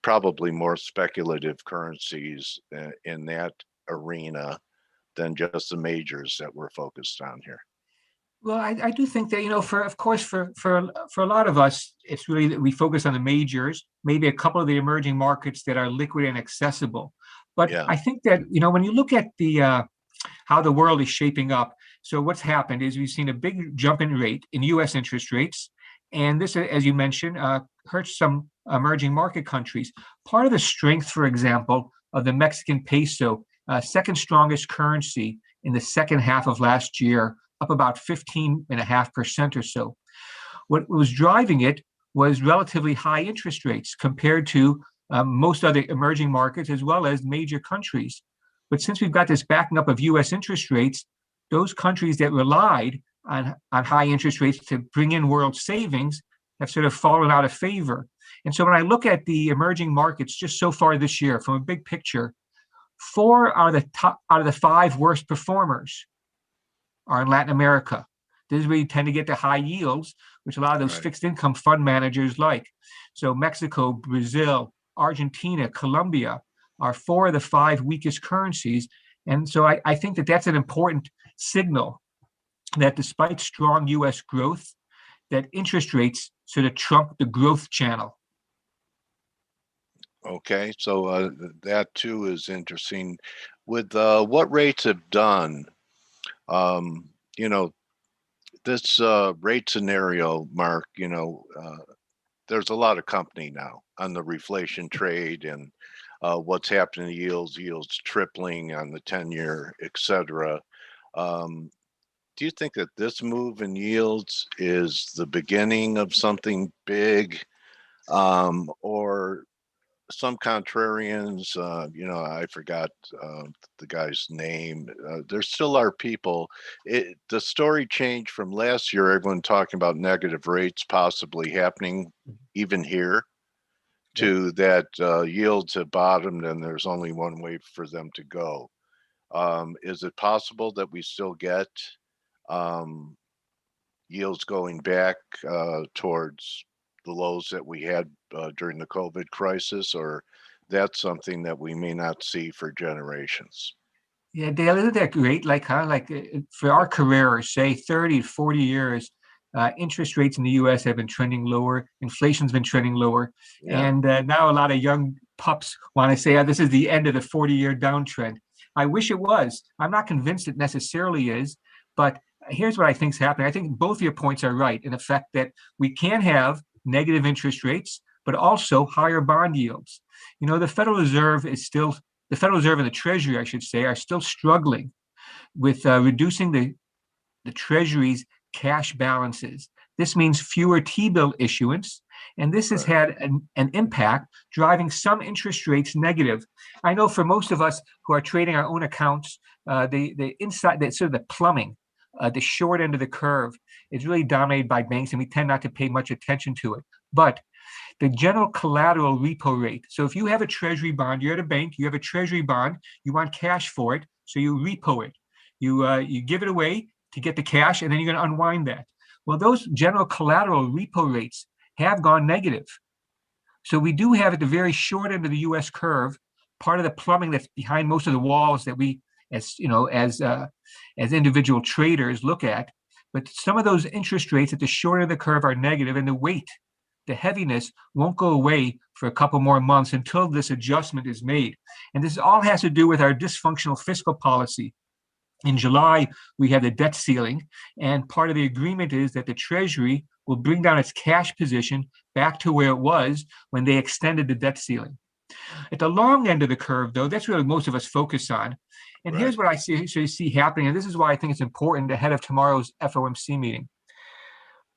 probably more speculative currencies in that arena than just the majors that we're focused on here? Well, I do think that, for a lot of us, it's really that we focus on the majors, maybe a couple of the emerging markets that are liquid and accessible. But Yeah. I think that, when you look at the how the world is shaping up, so what's happened is we've seen a big jump in rate in U.S. interest rates. And this, as you mentioned, hurts some emerging market countries. Part of the strength, for example, of the Mexican peso, second strongest currency in the second half of last year, up about 15.5% or so. What was driving it was relatively high interest rates compared to most other emerging markets as well as major countries. But since we've got this backing up of U.S. interest rates, those countries that relied on high interest rates to bring in world savings have sort of fallen out of favor. And so when I look at the emerging markets just so far this year, from a big picture, 4 out of the 5 worst performers are in Latin America. This is where you tend to get the high yields, which a lot of those fixed income fund managers like. So Mexico, Brazil, Argentina, Colombia are 4 of the 5 weakest currencies. And so I think that that's an important signal that despite strong U.S. growth, that interest rates sort of trump the growth channel. Okay, so that too is interesting. With what rates have done, this rate scenario, Mark, there's a lot of company now on the reflation trade and what's happening to yields tripling on the 10-year, et cetera. Do you think that this move in yields is the beginning of something big, or some contrarians, I forgot the guy's name. There still are people. The story changed from last year, everyone talking about negative rates possibly happening even here, to that yields have bottomed and there's only one way for them to go. Is it possible that we still get yields going back towards the lows that we had during the COVID crisis, or that's something that we may not see for generations? Yeah, Dale, isn't that great? For our career, say 30 to 40 years, interest rates in the U.S. have been trending lower. Inflation's been trending lower. Yeah. And now a lot of young pups want to say, this is the end of the 40-year downtrend. I wish it was. I'm not convinced it necessarily is, but here's what I think is happening. I think both of your points are right in the fact that we can have negative interest rates, but also higher bond yields. The Federal Reserve and the Treasury, I should say, are still struggling with reducing the Treasury's cash balances. This means fewer T-bill issuance, and this has had an impact, driving some interest rates negative. I know for most of us who are trading our own accounts, the plumbing, the short end of the curve is really dominated by banks, and we tend not to pay much attention to it. But the general collateral repo rate. So if you have a treasury bond, you're at a bank, you have a treasury bond, you want cash for it, so you repo it. You give it away to get the cash, and then you're going to unwind that. Well, those general collateral repo rates have gone negative. So we do have at the very short end of the U.S. curve, part of the plumbing that's behind most of the walls that we, as individual traders, look at. But some of those interest rates at the short end of the curve are negative, and the weight, the heaviness, won't go away for a couple more months until this adjustment is made. And this all has to do with our dysfunctional fiscal policy. In July, we had the debt ceiling, and part of the agreement is that the Treasury will bring down its cash position back to where it was when they extended the debt ceiling. At the long end of the curve, though, that's really most of us focus on. And Right. here's what I see happening, and this is why I think it's important ahead of tomorrow's FOMC meeting.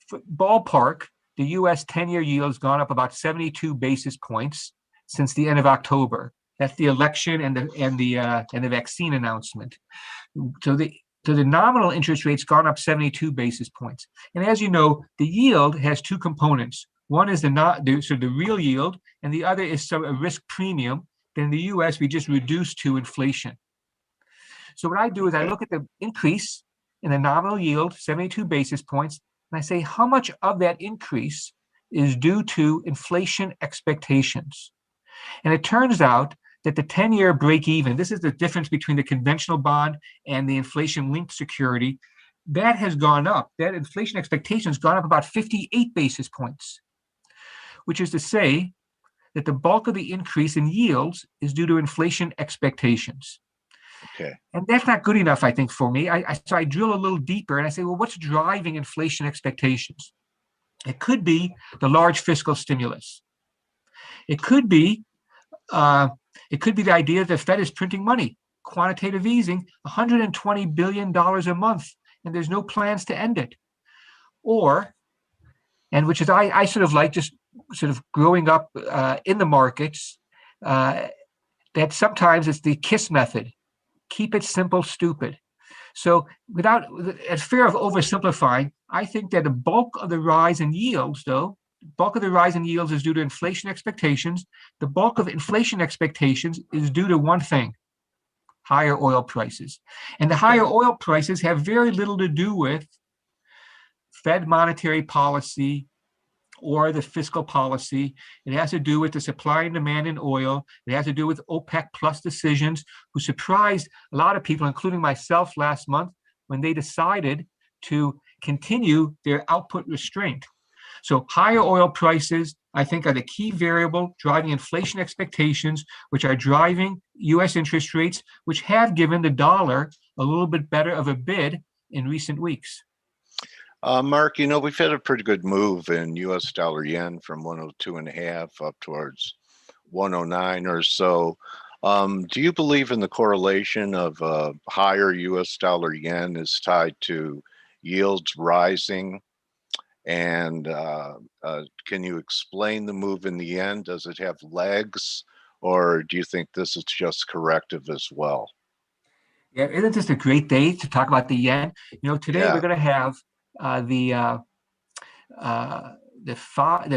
For ballpark, the U.S. 10-year yield has gone up about 72 basis points since the end of October. That's the election and the vaccine announcement. So the nominal interest rate's gone up 72 basis points. And as you know, the yield has two components. One is the real yield, and the other is a risk premium. Then in the U.S., we just reduce to inflation. So what I do is I look at the increase in the nominal yield, 72 basis points, and I say how much of that increase is due to inflation expectations. And it turns out that the 10-year break even, this is the difference between the conventional bond and the inflation-linked security, that has gone up. That inflation expectation has gone up about 58 basis points, which is to say that the bulk of the increase in yields is due to inflation expectations. Okay. And that's not good enough, I think, for me. So I drill a little deeper and I say, well, what's driving inflation expectations? It could be the large fiscal stimulus. It could be the idea that the Fed is printing money, quantitative easing, $120 billion a month, and there's no plans to end it. Or, and which is I sort of like just sort of growing up in the markets, that sometimes it's the KISS method. Keep it simple, stupid. So at fear of oversimplifying, I think that the bulk of the rise in yields, is due to inflation expectations. The bulk of inflation expectations is due to one thing: higher oil prices. And the higher oil prices have very little to do with Fed monetary policy or the fiscal policy. It has to do with the supply and demand in oil. It has to do with OPEC plus decisions, who surprised a lot of people, including myself last month, when they decided to continue their output restraint. So higher oil prices, I think, are the key variable driving inflation expectations, which are driving U.S. interest rates, which have given the dollar a little bit better of a bid in recent weeks. Mark, we've had a pretty good move in U.S. dollar yen from 102.5 up towards 109 or so. Do you believe in the correlation of higher U.S. dollar yen is tied to yields rising? And can you explain the move in the yen? Does it have legs, or do you think this is just corrective as well? Yeah, isn't this a great day to talk about the yen? Today we're going to have the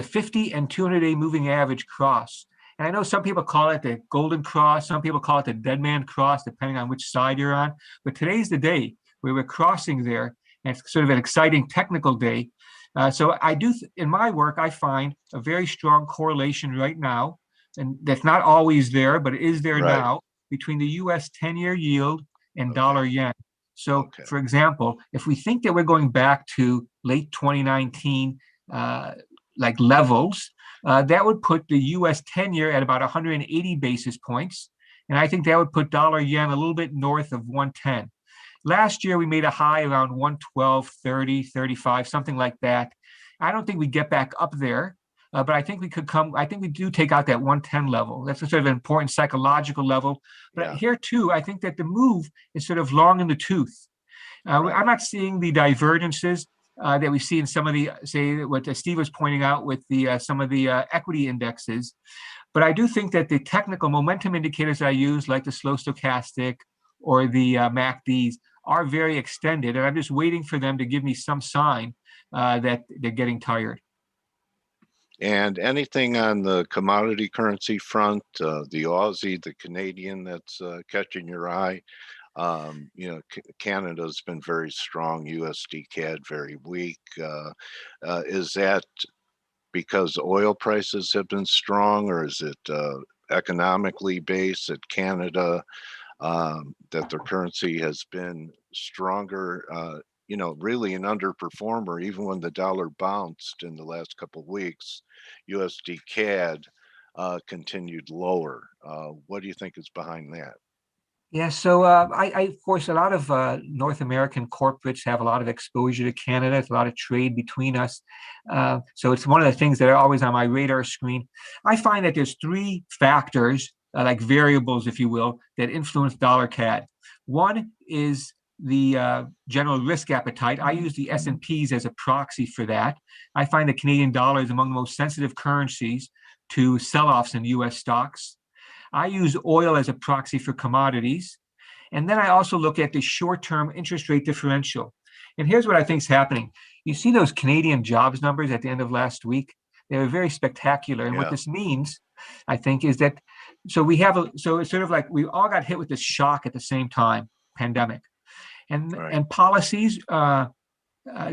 50 and 200-day moving average cross. And I know some people call it the golden cross, some people call it the dead man cross, depending on which side you're on. But today's the day where we're crossing there, and it's sort of an exciting technical day. So I do, in my work, I find a very strong correlation right now, and that's not always there, but it is there now, between the U.S. 10-year yield and dollar yen. So, for example, if we think that we're going back to late 2019 levels, that would put the U.S. 10-year at about 180 basis points. And I think that would put dollar yen a little bit north of 110. Last year, we made a high around 112, 30, 35, something like that. I don't think we get back up there, but I think we do take out that 110 level. That's a sort of an important psychological level. But here too, I think that the move is sort of long in the tooth. I'm not seeing the divergences that we see in some of the, say, what Steve was pointing out with the some of the equity indexes. But I do think that the technical momentum indicators I use, like the slow stochastic or the MACDs, are very extended, and I'm just waiting for them to give me some sign that they're getting tired. And anything on the commodity currency front, the Aussie, the Canadian, that's catching your eye? Canada's been very strong, USD CAD very weak. Is that because oil prices have been strong, or is it economically based that Canada, that their currency has been stronger? Really an underperformer, even when the dollar bounced in the last couple of weeks, USD CAD continued lower. What do you think is behind that? Yeah, so of course, a lot of North American corporates have a lot of exposure to Canada. It's a lot of trade between us. So it's one of the things that are always on my radar screen. I find that there's three factors, like variables, if you will, that influence dollar CAD. One is the general risk appetite. I use the S&Ps as a proxy for that. I find the Canadian dollar is among the most sensitive currencies to sell-offs in U.S. stocks. I use oil as a proxy for commodities. And then I also look at the short-term interest rate differential. And here's what I think is happening. You see those Canadian jobs numbers at the end of last week? They were very spectacular. And what this means, I think, is that, so it's sort of like we all got hit with this shock at the same time, pandemic. And policies,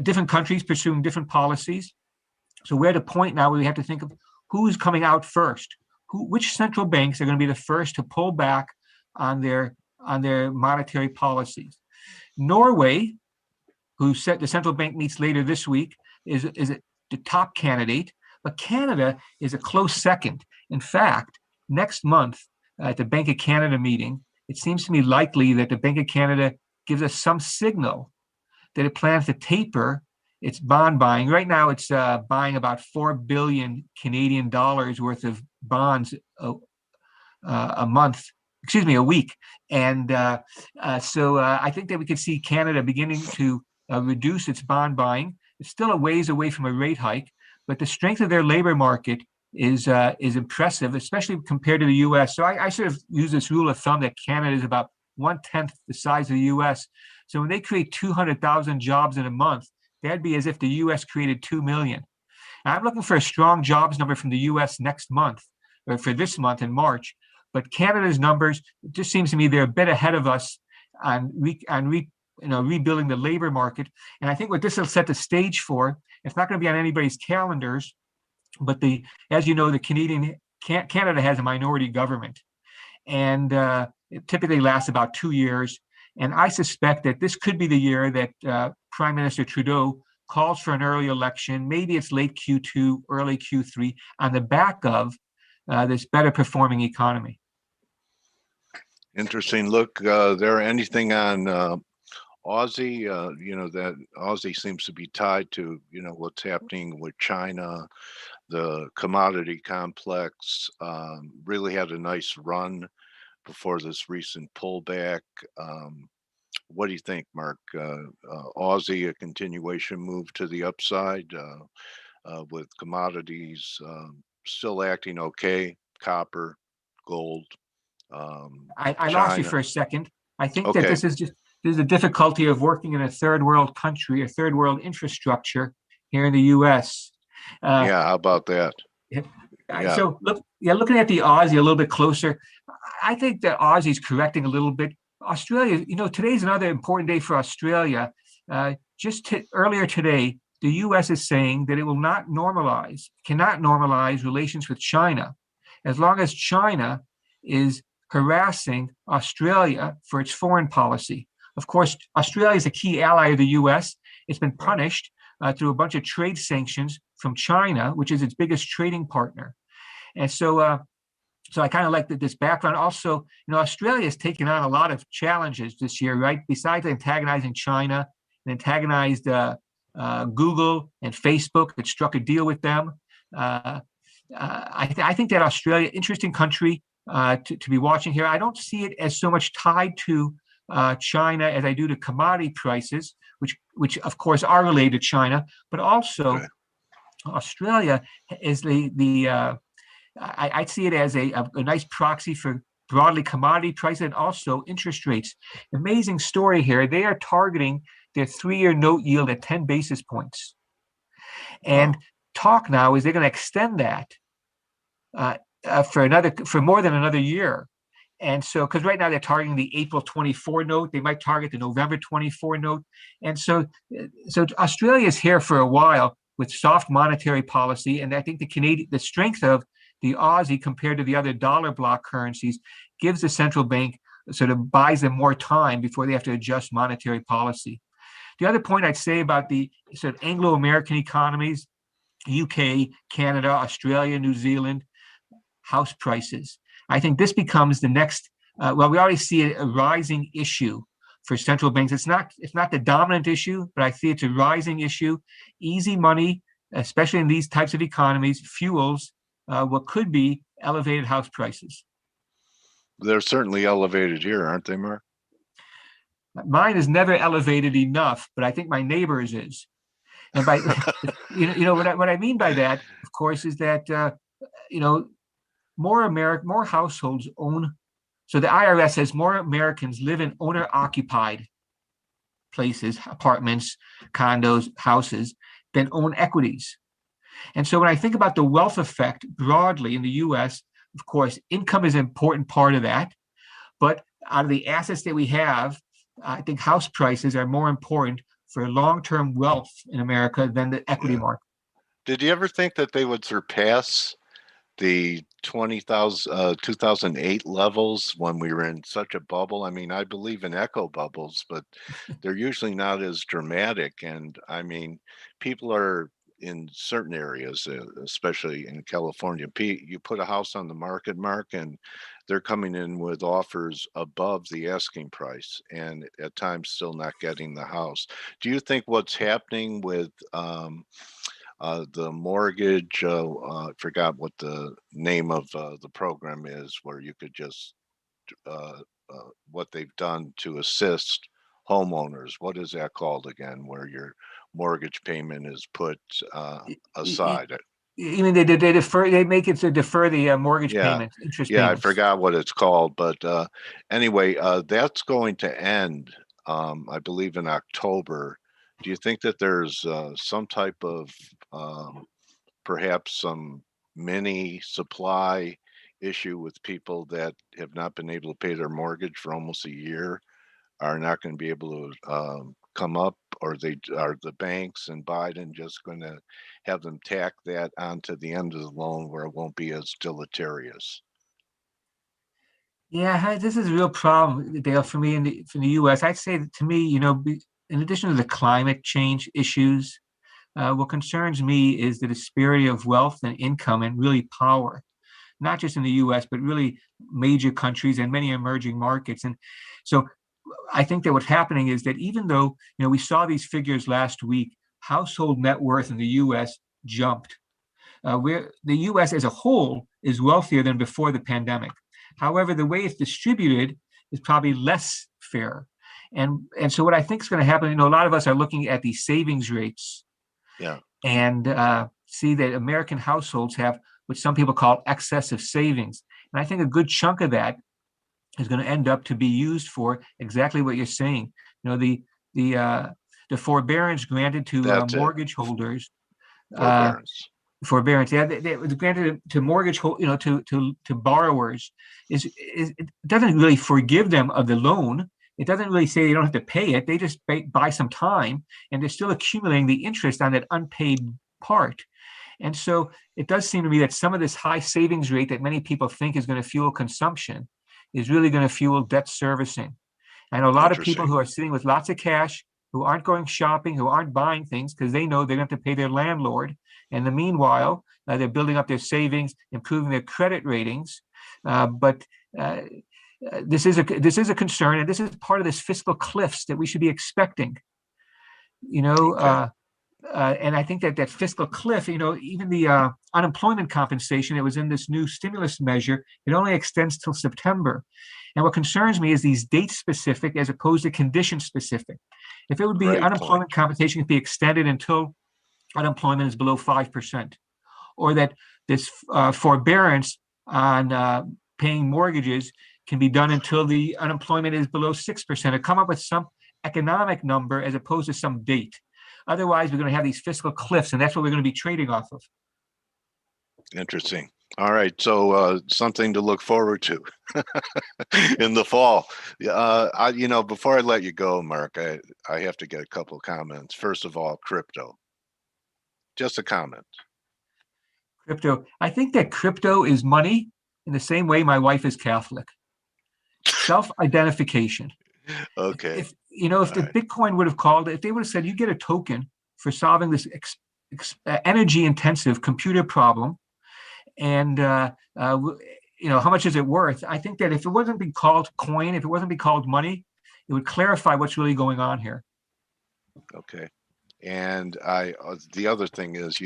different countries pursuing different policies. So we're at a point now where we have to think of who's coming out first. Which central banks are going to be the first to pull back on their monetary policies? Norway, who said the central bank meets later this week, is the top candidate, but Canada is a close second. In fact, next month at the Bank of Canada meeting, it seems to me likely that the Bank of Canada gives us some signal that it plans to taper its bond buying. Right now, it's buying about 4 billion Canadian dollars worth of bonds a week. And so I think that we could see Canada beginning to reduce its bond buying. It's still a ways away from a rate hike, but the strength of their labor market is impressive, especially compared to the U.S. So I sort of use this rule of thumb that Canada is about 1/10 the size of the U.S. So when they create 200,000 jobs in a month, that'd be as if the U.S. created 2 million. Now, I'm looking for a strong jobs number from the U.S. next month, or for this month in March. But Canada's numbers, it just seems to me they're a bit ahead of us on rebuilding the labor market. And I think what this will set the stage for, it's not going to be on anybody's calendars, but as you know, Canada has a minority government, and it typically lasts about 2 years. And I suspect that this could be the year that Prime Minister Trudeau calls for an early election. Maybe it's late Q2, early Q3, on the back of this better performing economy. Interesting. Look, there anything on Aussie? That Aussie seems to be tied to what's happening with China. The commodity complex really had a nice run before this recent pullback. What do you think, Mark? Aussie, a continuation move to the upside with commodities still acting okay, copper, gold. I lost you for a second. I think that this is the difficulty of working in a third world country, a third world infrastructure here in the U.S. How about that? Yeah. So looking at the Aussie a little bit closer, I think that Aussie is correcting a little bit. Australia, today's another important day for Australia. Earlier today, the U.S. is saying that it cannot normalize relations with China as long as China is harassing Australia for its foreign policy. Of course, Australia is a key ally of the U.S. It's been punished through a bunch of trade sanctions from China, which is its biggest trading partner. And so I kind of like this background. Also, Australia has taken on a lot of challenges this year, right? Besides antagonizing China, and antagonized Google and Facebook that struck a deal with them. I think that Australia, interesting country to be watching here. I don't see it as so much tied to China as I do to commodity prices, which of course are related to China, but also Australia is I see it as a nice proxy for broadly commodity prices and also interest rates. Amazing story here. They are targeting their 3-year note yield at 10 basis points. And talk now is they're going to extend that for more than another year. And so, because right now they're targeting the April 24 note, they might target the November 24 note. And so Australia is here for a while with soft monetary policy. And I think the strength of the Aussie compared to the other dollar block currencies gives the central bank sort of buys them more time before they have to adjust monetary policy. The other point I'd say about the sort of Anglo-American economies, UK, Canada, Australia, New Zealand, house prices. I think this becomes the next, well, we already see a rising issue for central banks. It's not the dominant issue, but I see it's a rising issue. Easy money, especially in these types of economies, fuels what could be elevated house prices. They're certainly elevated here, aren't they, Mark? Mine is never elevated enough, but I think my neighbor's is. And by what I mean by that, of course, is that more households own. So the IRS says more Americans live in owner-occupied places, apartments, condos, houses, than own equities. And so when I think about the wealth effect broadly in the U.S., of course, income is an important part of that. But out of the assets that we have, I think house prices are more important for long-term wealth in America than the equity market. Did you ever think that they would surpass the 2008 levels when we were in such a bubble? I mean, I believe in echo bubbles, but they're usually not as dramatic. And I mean, people are in certain areas, especially in California, you put a house on the market, Mark, and they're coming in with offers above the asking price and at times still not getting the house. Do you think what's happening with the mortgage, I forgot what the name of the program is, where you could just, what they've done to assist homeowners, what is that called again, where your mortgage payment is put aside? You mean they make it to defer the mortgage payment, interest payments? I forgot what it's called, but anyway, that's going to end, I believe, in October. Do you think that there's some type of perhaps some mini supply issue with people that have not been able to pay their mortgage for almost a year, are not going to be able to come up, or are the banks and Biden just going to have them tack that onto the end of the loan where it won't be as deleterious? Yeah, this is a real problem, Dale, for me in the U.S. I'd say that to me, in addition to the climate change issues, what concerns me is the disparity of wealth and income and really power, not just in the U.S., but really major countries and many emerging markets. And so I think that what's happening is that even though, we saw these figures last week, household net worth in the U.S. jumped. Where the U.S. as a whole is wealthier than before the pandemic. However, the way it's distributed is probably less fair. And so what I think is going to happen, a lot of us are looking at these savings rates, and see that American households have what some people call excessive savings. And I think a good chunk of that is going to end up to be used for exactly what you're saying. The forbearance granted to mortgage holders. Forbearance, it was granted to mortgage, to borrowers. It doesn't really forgive them of the loan. It doesn't really say they don't have to pay it. They just buy some time, and they're still accumulating the interest on that unpaid part. And so it does seem to me that some of this high savings rate that many people think is going to fuel consumption is really going to fuel debt servicing. I know a lot of people who are sitting with lots of cash, who aren't going shopping, who aren't buying things because they know they're going to have to pay their landlord. And in the meanwhile, they're building up their savings, improving their credit ratings. But this is a concern, and this is part of this fiscal cliffs that we should be expecting. And I think that fiscal cliff, even the unemployment compensation that was in this new stimulus measure, it only extends till September. And what concerns me is these date specific as opposed to condition specific. If it would be unemployment compensation could be extended until unemployment is below 5%, or that this forbearance on paying mortgages can be done until the unemployment is below 6%, or come up with some economic number as opposed to some date. Otherwise, we're going to have these fiscal cliffs, and that's what we're going to be trading off of. Interesting. All right, so something to look forward to in the fall. Before I let you go, Mark, I have to get a couple of comments. First of all, crypto. Just a comment. Crypto. I think that crypto is money in the same way my wife is Catholic. Self-identification. Okay. If you know, if All the right. Bitcoin would have called, if they would have said, you get a token for solving this energy-intensive computer problem, and how much is it worth? I think that if it wasn't being called coin, if it wasn't being called money, it would clarify what's really going on here. Okay. And the other thing is,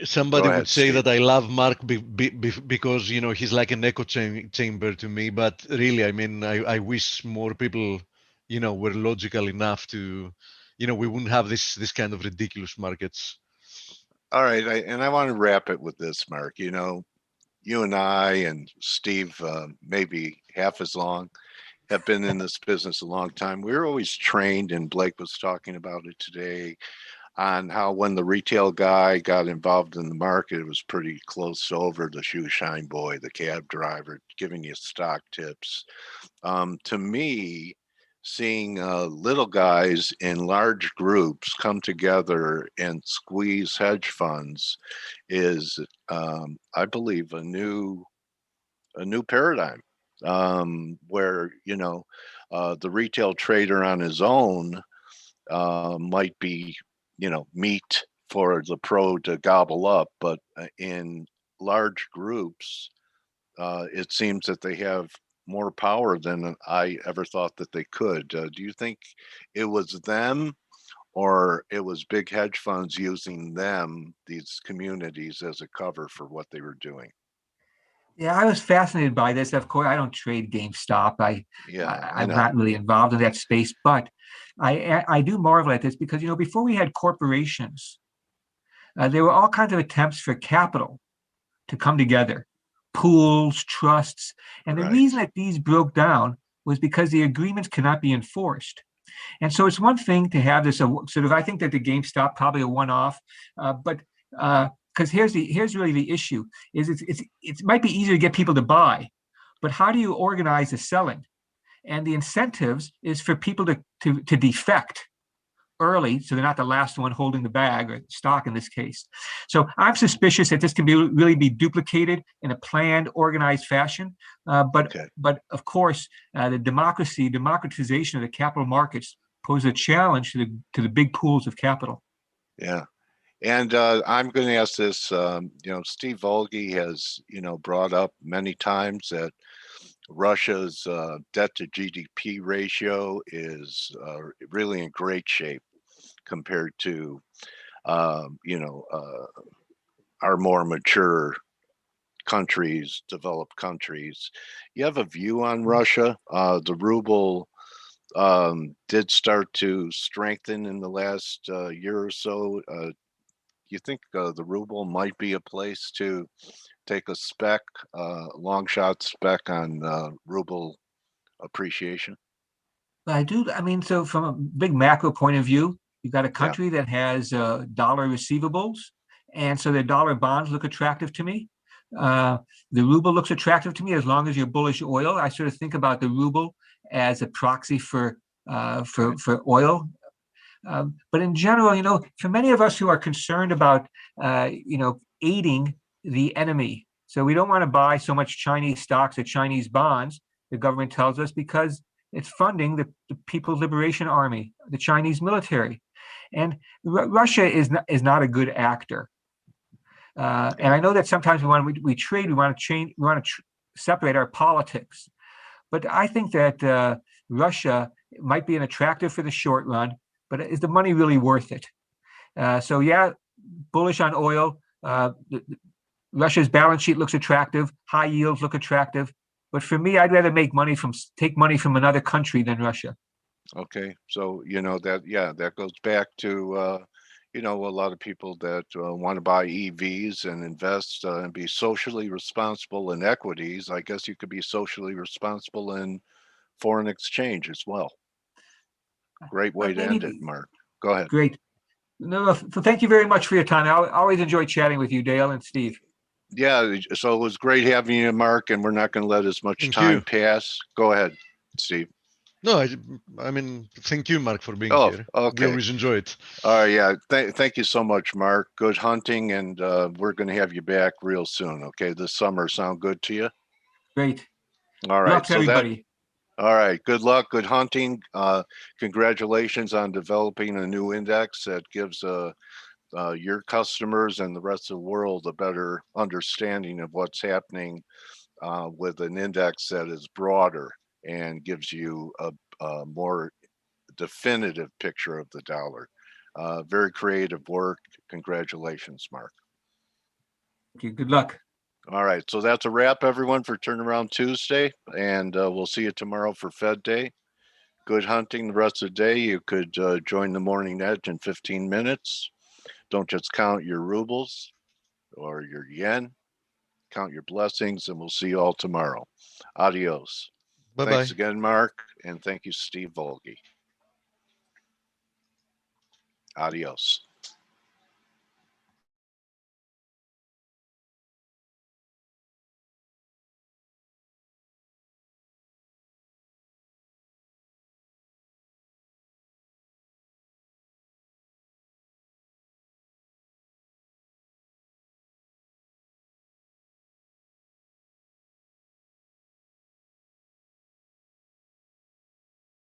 Somebody would say Steve. that I love Mark because he's like an echo chamber to me. But really, I mean, I wish more people, were logical enough to, we wouldn't have this kind of ridiculous markets. All right, I want to wrap it with this, Mark. You and I and Steve, maybe half as long, have been in this business a long time. We're always trained, and Blake was talking about it today, on how when the retail guy got involved in the market, it was pretty close over the shoe shine boy, the cab driver, giving you stock tips. To me, seeing little guys in large groups come together and squeeze hedge funds is, I believe, a new paradigm, where the retail trader on his own might be meat for the pro to gobble up, but in large groups, it seems that they have more power than I ever thought that they could. Do you think it was them, or it was big hedge funds using these communities, as a cover for what they were doing? Yeah, I was fascinated by this. Of course, I don't trade GameStop. Yeah, I I'm know. not really involved in that space, but I do marvel at this because before we had corporations, there were all kinds of attempts for capital to come together, pools, trusts, and the Right. reason that these broke down was because the agreements cannot be enforced. And so it's one thing to have this sort of. I think that the GameStop probably a one-off, but because here's really the issue: is it might be easier to get people to buy, but how do you organize the selling? And the incentives is for people to defect early, so they're not the last one holding the bag or stock in this case. So I'm suspicious that this can really be duplicated in a planned, organized fashion. But of course, the democratization of the capital markets poses a challenge to the big pools of capital. Yeah. And I'm going to ask this, Steve Volge has, brought up many times that Russia's debt to GDP ratio is really in great shape compared to, our more mature countries, developed countries. You have a view on Russia? The ruble did start to strengthen in the last year or so. You think the ruble might be a place to take a long shot spec on ruble appreciation? I do. I mean, so from a big macro point of view, you've got a country that has dollar receivables, and so their dollar bonds look attractive to me. The ruble looks attractive to me as long as you're bullish oil. I sort of think about the ruble as a proxy for oil. But in general, for many of us who are concerned about aiding the enemy, so we don't want to buy so much Chinese stocks or Chinese bonds, the government tells us, because it's funding the People's Liberation Army, the Chinese military, and Russia is not a good actor. And I know that sometimes we trade, we want to change, we want to separate our politics, but I think that Russia might be an attractive for the short run. But is the money really worth it? So yeah, bullish on oil. Russia's balance sheet looks attractive. High yields look attractive. But for me, I'd rather take money from another country than Russia. Okay, so that goes back to a lot of people that want to buy EVs and invest and be socially responsible in equities. I guess you could be socially responsible in foreign exchange as well. Great way to end it, Mark. Go ahead. Great. No, so thank you very much for your time. I always enjoy chatting with you, Dale and Steve. Yeah, so it was great having you, Mark, and we're not going to let as much Thank time you. pass. Go ahead, Steve. No, I mean, thank you, Mark, for being Oh, here. okay. We always enjoy it. All right, yeah. Thank you so much, Mark. Good hunting, and we're going to have you back real soon. Okay, this summer sound good to you? Great. All Good right. luck to everybody. All right. Good luck. Good hunting. Congratulations on developing a new index that gives your customers and the rest of the world a better understanding of what's happening with an index that is broader and gives you a more definitive picture of the dollar. Very creative work. Congratulations, Mark. Okay, good luck. All right, so that's a wrap, everyone, for Turnaround Tuesday, and we'll see you tomorrow for Fed Day. Good hunting the rest of the day. You could join the Morning Edge in 15 minutes. Don't just count your rubles or your yen. Count your blessings, and we'll see you all tomorrow. Adios. Bye-bye. Thanks again, Mark, and thank you, Steve Volge. Adios.